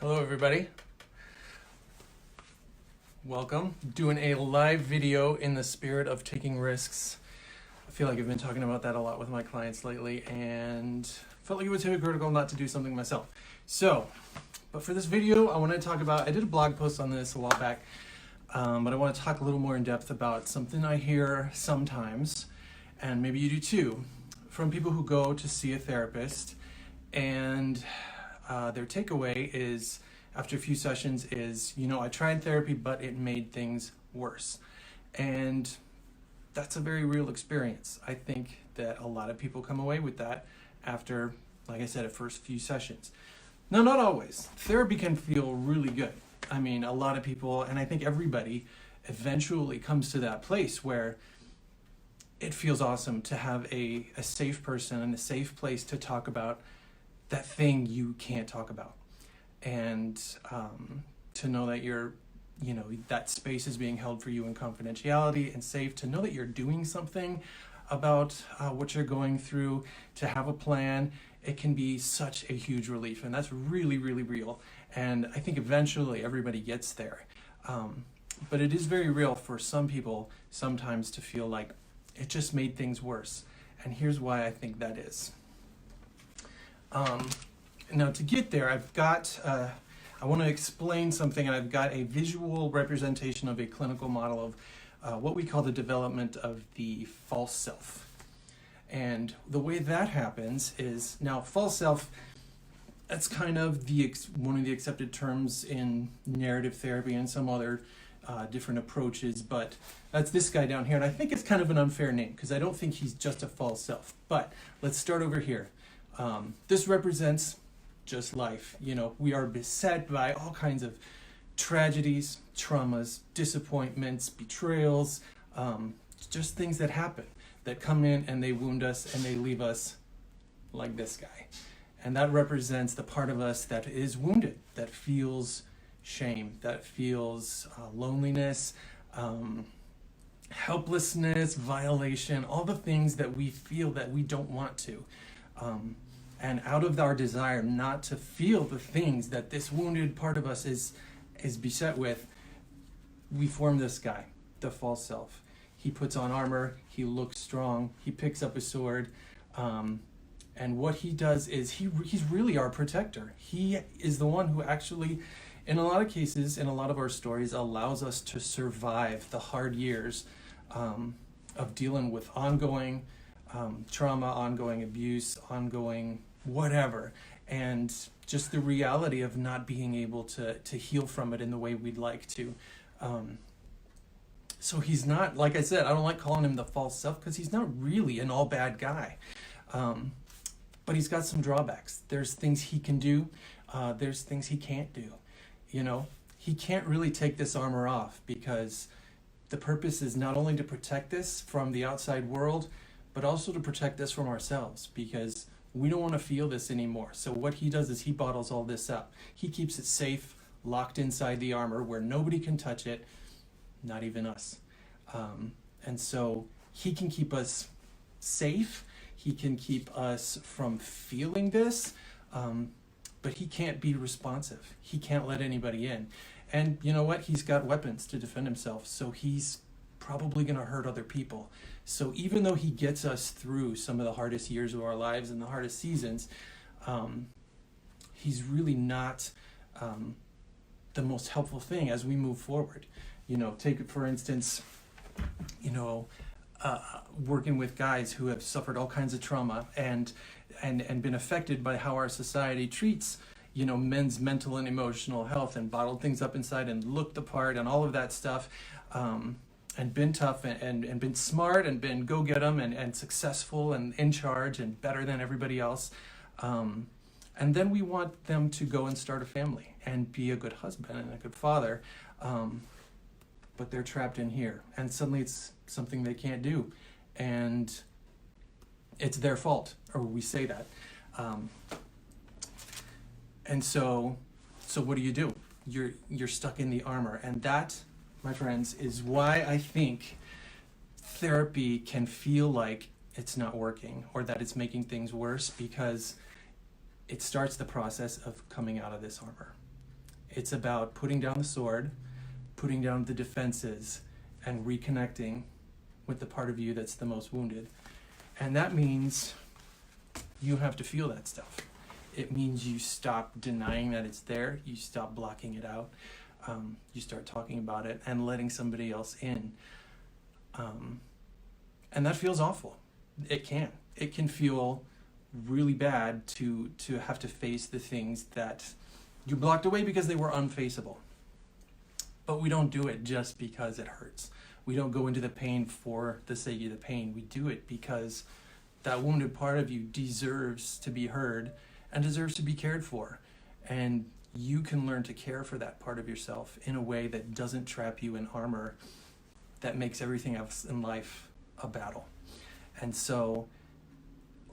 Hello everybody. Welcome. Doing a live video in the spirit of taking risks. I feel like I've been talking about that a lot with my clients lately and felt like it was hypocritical not to do something myself. But for this video, I want to talk about, I did a blog post on this a while back, but I want to talk a little more in depth about something I hear sometimes, and maybe you do too, from people who go to see a therapist, and their takeaway is, after a few sessions, is, I tried therapy, but it made things worse. And that's a very real experience. I think that a lot of people come away with that after, like I said, a first few sessions. Now, not always. Therapy can feel really good. I mean, a lot of people, and I think everybody, eventually comes to that place where it feels awesome to have a safe person and a safe place to talk about that thing you can't talk about. And to know that that space is being held for you in confidentiality and safe, to know that you're doing something about what you're going through, to have a plan, it can be such a huge relief. And that's really, really real. And I think eventually everybody gets there. But it is very real for some people sometimes to feel like it just made things worse. And here's why I think that is. Now to get there, I want to explain something, and I've got a visual representation of a clinical model of what we call the development of the false self. And the way that happens is, now false self, that's kind of one of the accepted terms in narrative therapy and some other different approaches, but that's this guy down here. And I think it's kind of an unfair name because I don't think he's just a false self. But let's start over here. This represents just life. We are beset by all kinds of tragedies, traumas, disappointments, betrayals, just things that happen, that come in and they wound us and they leave us like this guy. And that represents the part of us that is wounded, that feels shame, that feels loneliness, helplessness, violation, all the things that we feel that we don't want to. And out of our desire not to feel the things that this wounded part of us is beset with, we form this guy, the false self. He puts on armor, he looks strong, he picks up a sword, and what he does is he's really our protector. He is the one who actually, in a lot of cases, in a lot of our stories, allows us to survive the hard years of dealing with ongoing trauma, ongoing abuse, ongoing whatever, and just the reality of not being able to heal from it in the way we'd like to. So he's not, like I said, I don't like calling him the false self because he's not really an all bad guy. But he's got some drawbacks. There's things he can do. There's things he can't do. He can't really take this armor off because the purpose is not only to protect this from the outside world, but also to protect this from ourselves, because we don't want to feel this anymore. So what he does is he bottles all this up. He keeps it safe, locked inside the armor where nobody can touch it, not even us. And so he can keep us safe. He can keep us from feeling this, but he can't be responsive. He can't let anybody in. And you know what? He's got weapons to defend himself, so he's probably going to hurt other people. So even though he gets us through some of the hardest years of our lives and the hardest seasons, he's really not the most helpful thing as we move forward. Take it for instance, working with guys who have suffered all kinds of trauma and been affected by how our society treats men's mental and emotional health, and bottled things up inside and looked the part and all of that stuff, and been tough and been smart and been go get 'em and successful and in charge and better than everybody else. And then we want them to go and start a family and be a good husband and a good father. But they're trapped in here, and suddenly it's something they can't do. And it's their fault, or we say that. And so what do? You're stuck in the armor. And that, my friends, is why I think therapy can feel like it's not working or that it's making things worse, because it starts the process of coming out of this armor. It's about putting down the sword, putting down the defenses, and reconnecting with the part of you that's the most wounded. And that means you have to feel that stuff. It means you stop denying that it's there, you stop blocking it out, you start talking about it and letting somebody else in. And that feels awful. It can. It can feel really bad to have to face the things that you blocked away because they were unfaceable. But we don't do it just because it hurts. We don't go into the pain for the sake of the pain. We do it because that wounded part of you deserves to be heard and deserves to be cared for. And you can learn to care for that part of yourself in a way that doesn't trap you in armor that makes everything else in life a battle. And so,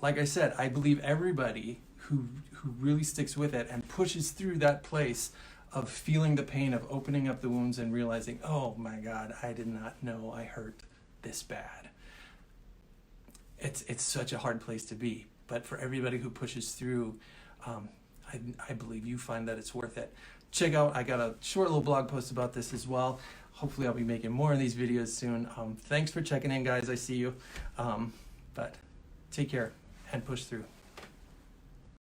like I said, I believe everybody who really sticks with it and pushes through that place of feeling the pain of opening up the wounds and realizing, oh my God, I did not know I hurt this bad. It's such a hard place to be. But for everybody who pushes through, I believe you find that it's worth it. Check out, I got a short little blog post about this as well. Hopefully I'll be making more of these videos soon. Thanks for checking in, guys. I see you. But take care and push through.